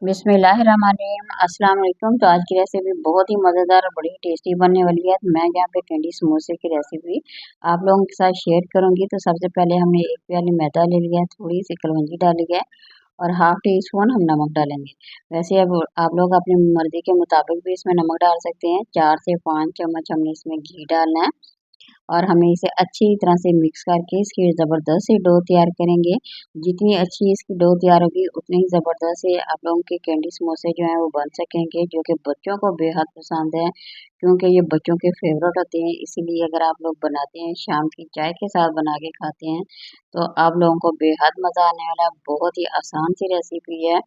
बिस्मिल्लाहिर्रहमानिर्रहीम। अस्सलाम वालेकुम। तो आज की रेसिपी बहुत ही मज़ेदार और बड़ी टेस्टी बनने वाली है। तो मैं यहाँ पे कैंडी समोसे की रेसिपी आप लोगों के साथ शेयर करूंगी। तो सबसे पहले हमने एक प्याली मैदा ले लिया है, थोड़ी सी कलौंजी डाली है और हाफ टी स्पून हम नमक डालेंगे। वैसे अब आप लोग अपनी मर्जी के मुताबिक भी इसमें नमक डाल सकते हैं। 4 से 5 चम्मच हमने इसमें घी डालना है और हमें इसे अच्छी तरह से मिक्स करके इसकी ज़बरदस्त सी डो तैयार करेंगे। जितनी अच्छी इसकी डो तैयार होगी उतनी ही ज़बरदस्त से आप लोगों के कैंडी समोसे जो हैं वो बन सकेंगे, जो कि बच्चों को बेहद पसंद है क्योंकि ये बच्चों के फेवरेट होते हैं। इसीलिए अगर आप लोग बनाते हैं, शाम की चाय के साथ बना के खाते हैं तो आप लोगों को बेहद मज़ा आने वाला है। बहुत ही आसान सी रेसिपी है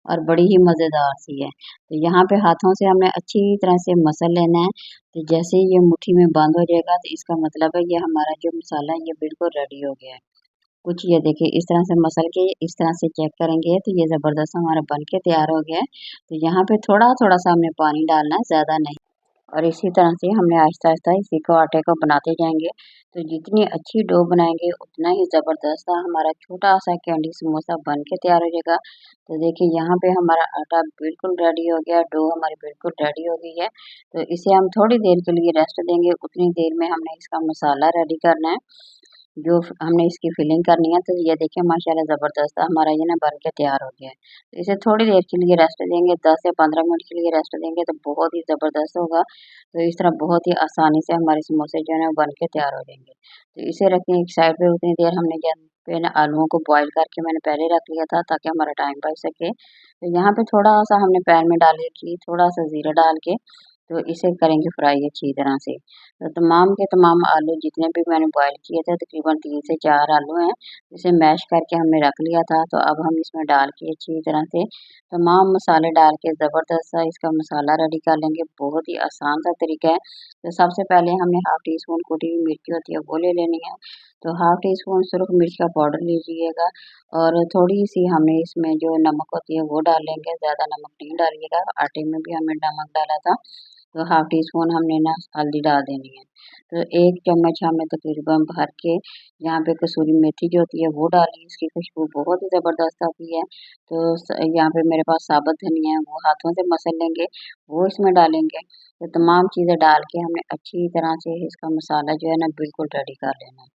और बड़ी ही मज़ेदार सी है। तो यहाँ पे हाथों से हमने अच्छी तरह से मसल लेना है। तो जैसे ही ये मुट्ठी में बंद हो जाएगा तो इसका मतलब है ये हमारा जो मसाला है ये बिल्कुल रेडी हो गया है। कुछ ये देखिए इस तरह से मसल के इस तरह से चेक करेंगे तो ये ज़बरदस्त हमारा बन के तैयार हो गया है। तो यहाँ पे थोड़ा थोड़ा सा हमने पानी डालना है, ज़्यादा नहीं। और इसी तरह से हमने आहिस्ता आहिस्ता इसी को आटे को बनाते जाएंगे। तो जितनी अच्छी डो बनाएंगे उतना ही ज़बरदस्त सा हमारा छोटा सा कैंडी समोसा बन के तैयार हो जाएगा। तो देखिए यहाँ पे हमारा आटा बिल्कुल रेडी हो गया, डो हमारी बिल्कुल रेडी हो गई है। तो इसे हम थोड़ी देर के लिए रेस्ट देंगे। उतनी देर में हमने इसका मसाला रेडी करना है जो हमने इसकी फिलिंग करनी है। तो ये देखिए माशाल्लाह ज़बरदस्त हमारा ये ना बन के तैयार हो गया है। तो इसे थोड़ी देर के लिए रेस्ट देंगे, 10 से 15 मिनट के लिए रेस्ट देंगे तो बहुत ही ज़बरदस्त होगा। तो इस तरह बहुत ही आसानी से हमारे समोसे जो है ना बन के तैयार हो जाएंगे। तो इसे रखें एक साइड पे। उतनी देर हमने जब पे ना आलूओं को बॉईल करके मैंने पहले रख लिया था ताकि हमारा टाइम बच सके। तो यहाँ पे थोड़ा सा हमने पैन में डाल के थोड़ा सा ज़ीरा डाल के तो इसे करेंगे फ्राई अच्छी तरह से। तो तमाम के तमाम आलू जितने भी मैंने बॉईल किए थे तकरीबन 3 से 4 आलू हैं, इसे मैश करके हमने रख लिया था। तो अब हम इसमें डाल के अच्छी तरह से तमाम मसाले डाल के ज़बरदस्त सा इसका मसाला रेडी कर लेंगे। बहुत ही आसान सा तरीका है। तो सबसे पहले हमने हाफ टी स्पून कुटी हुई मिर्ची होती है वो ले लेनी है। तो हाफ टी स्पून सुरख मिर्च का पाउडर लीजिएगा और थोड़ी सी हमने इसमें जो नमक होती है वो डाल लेंगे। ज़्यादा नमक नहीं डालिएगा, आटे में भी हमने नमक डाला था। तो हाफ टी स्पून हमने ना हल्दी डाल देनी है। तो 1 चम्मच हमें तकरीबन भर के यहाँ पे कसूरी मेथी जो होती है वो डाली, इसकी खुशबू बहुत ही ज़बरदस्त आती है। तो यहाँ पे मेरे पास साबुत धनिया है वो हाथों से मसल लेंगे, वो इसमें डालेंगे। तो तमाम चीज़ें डाल के हमने अच्छी तरह से इसका मसाला जो है ना बिल्कुल रेडी कर लेना है।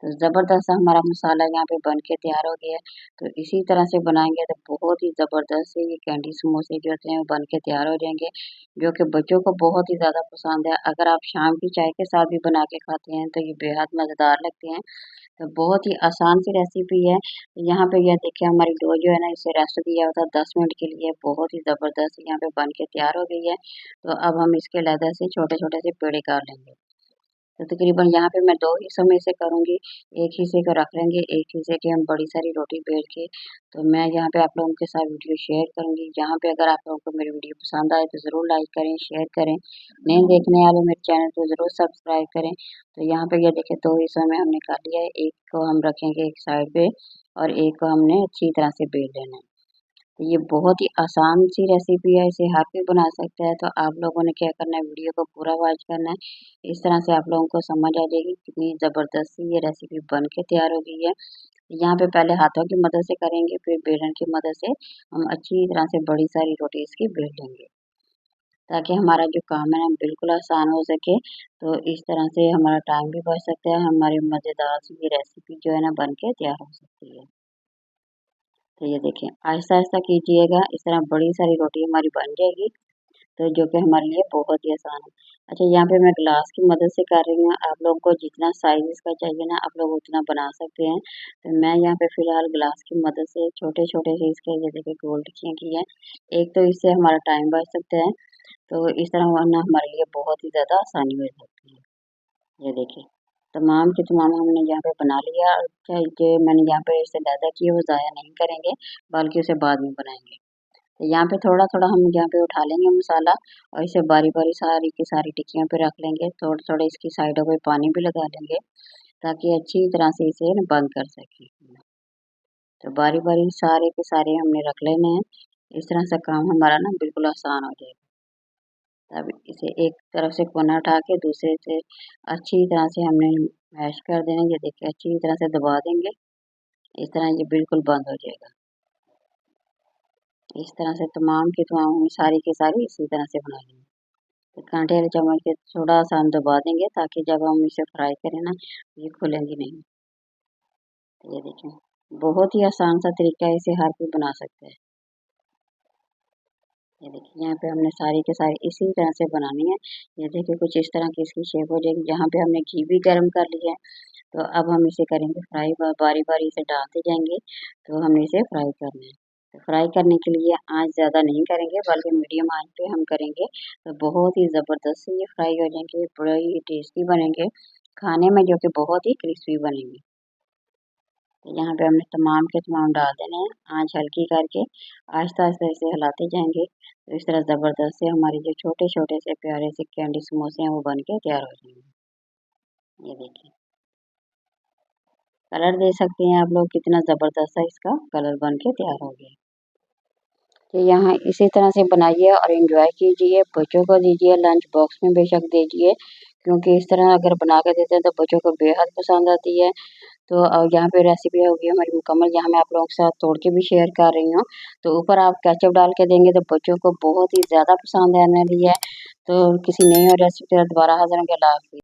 तो ज़बरदस्त हमारा मसाला यहाँ पे बन के तैयार हो गया है। तो इसी तरह से बनाएंगे तो बहुत ही ज़बरदस्त से ये कैंडी समोसे जो होते हैं वो बन के तैयार हो जाएंगे, जो कि बच्चों को बहुत ही ज़्यादा पसंद है। अगर आप शाम की चाय के साथ भी बना के खाते हैं तो ये बेहद मज़ेदार लगते हैं। तो बहुत ही आसान सी रेसिपी है। यहाँ पे यह देखिए हमारी डो जो है ना इसे रेस्ट दिया हुआ था 10 मिनट के लिए, बहुत ही ज़बरदस्त यहाँ पे बन के तैयार हो गई है। तो अब हम इसके अलग से छोटे छोटे से पेड़े कर लेंगे। तो तकरीबन यहाँ पे मैं 2 हिस्सों में इसे करूँगी। एक हिस्से को रख लेंगे, एक हिस्से की हम बड़ी सारी रोटी बेल के तो मैं यहाँ पे आप लोगों के साथ वीडियो शेयर करूँगी। यहाँ पे अगर आप लोगों को मेरी वीडियो पसंद आए तो ज़रूर लाइक करें, शेयर करें। नए देखने वाले मेरे चैनल को ज़रूर सब्सक्राइब करें। तो यहाँ पे ये देखिए 2 हिस्सों में हमने कर लिया है। एक को हम रखेंगे एक साइड पे और एक को हमने अच्छी तरह से बेल लेना है। तो ये बहुत ही आसान सी रेसिपी है, इसे हर कोई बना सकता है। तो आप लोगों ने क्या करना है, वीडियो को पूरा वॉच करना है। इस तरह से आप लोगों को समझ आ जाएगी कितनी ज़बरदस्त सी ये रेसिपी बन के तैयार हो गई है। यहाँ पे पहले हाथों की मदद से करेंगे, फिर बेलन की मदद से हम अच्छी तरह से बड़ी सारी रोटी इसकी बेल लेंगे ताकि हमारा जो काम है ना बिल्कुल आसान हो सके। तो इस तरह से हमारा टाइम भी बच सकता है, हमारी मज़ेदार सी ये रेसिपी जो है ना बन के तैयार हो सकती है। तो ये देखिए आहिस्ता आहिस्ता कीजिएगा, इस तरह बड़ी सारी रोटी हमारी बन जाएगी। तो जो कि हमारे लिए बहुत ही आसान है। अच्छा यहाँ पे मैं ग्लास की मदद से कर रही हूँ, आप लोगों को जितना साइज़ इसका चाहिए ना आप लोग उतना बना सकते हैं। तो मैं यहाँ पे फ़िलहाल ग्लास की मदद से छोटे-छोटे से इसके ये देखिए गोल टिक्कियाँ की हैं। एक तो इससे हमारा टाइम बच सकता है, तो इस तरह वरना हमारे लिए बहुत ही ज़्यादा आसानी हो जाती है। ये देखिए, तमाम के तमाम हमने यहाँ पे बना लिया। अच्छा जो मैंने यहाँ पे इससे ज़्यादा किए वो ज़ाया नहीं करेंगे, बल्कि उसे बाद में बनाएँगे। तो यहाँ पे थोड़ा-थोड़ा हम यहाँ पे उठा लेंगे मसाला और इसे बारी-बारी सारी की सारी टिक्कियों पे रख लेंगे। थोड़े-थोड़े इसकी साइडों पे पानी भी लगा लेंगे ताकि अच्छी तरह से इसे ना बंद कर सकें। तो बारी-बारी सारे के सारे हमने रख लेने हैं। इस तरह से काम हमारा ना बिल्कुल आसान हो जाएगा। तब इसे एक तरफ से कोना उठा के दूसरे से अच्छी तरह से हमने मैश कर देना। ये देखिए अच्छी तरह से दबा देंगे। इस तरह ये बिल्कुल बंद हो जाएगा। इस तरह से तमाम की तमाम हम सारी की सारी इसी तरह से बना लेंगे। तो कांटे वाले चम्मच के थोड़ा सा हम दबा देंगे ताकि जब हम इसे फ्राई करें ना ये खुलेंगी नहीं। तो ये देखें बहुत ही आसान सा तरीका है, इसे हर कोई बना सकता है। ये देखिए यहाँ पे हमने सारी के सारी इसी तरह से बनानी है। ये देखिए कुछ इस तरह की इसकी शेप हो जाएगी। यहाँ पे हमने घी भी गर्म कर लिया है। तो अब हम इसे करेंगे फ्राई, बारी बारी से डालते जाएंगे। तो हमने इसे फ्राई करना है। तो फ्राई करने के लिए आंच ज़्यादा नहीं करेंगे बल्कि मीडियम आंच पे हम करेंगे। तो बहुत ही ज़बरदस्त से ये फ्राई हो जाएंगे, बड़ा ही टेस्टी बनेंगे खाने में, जो कि बहुत ही क्रिस्पी बनेंगे। तो यहाँ पे हमने तमाम के तमाम डाल देने हैं। आंच हल्की करके आहिस्ता आहिस्ता इसे हिलाते जाएंगे। तो इस तरह ज़बरदस्त से हमारे जो छोटे छोटे से प्यारे से कैंडी समोसे हैं वो बन के तैयार हो जाएंगे। ये देखिए कलर दे सकते हैं आप लोग, कितना ज़बरदस्त है इसका कलर बन के तैयार हो गया। तो यहाँ इसी तरह से बनाइए और एंजॉय कीजिए, बच्चों को दीजिए, लंच बॉक्स में बेशक दीजिए, क्योंकि इस तरह अगर बना के देते हैं तो बच्चों को बेहद पसंद आती है। तो यहाँ पे रेसिपी होगी हमारी मुकम्मल, यहाँ मैं आप लोगों के साथ तोड़ के भी शेयर कर रही हूँ। तो ऊपर आप केचप डाल के देंगे तो बच्चों को बहुत ही ज़्यादा पसंद आने वाली है। तो किसी नई और रेसिपी के साथ दोबारा हाज़िर होंगे। अल्लाह हाफ़िज़।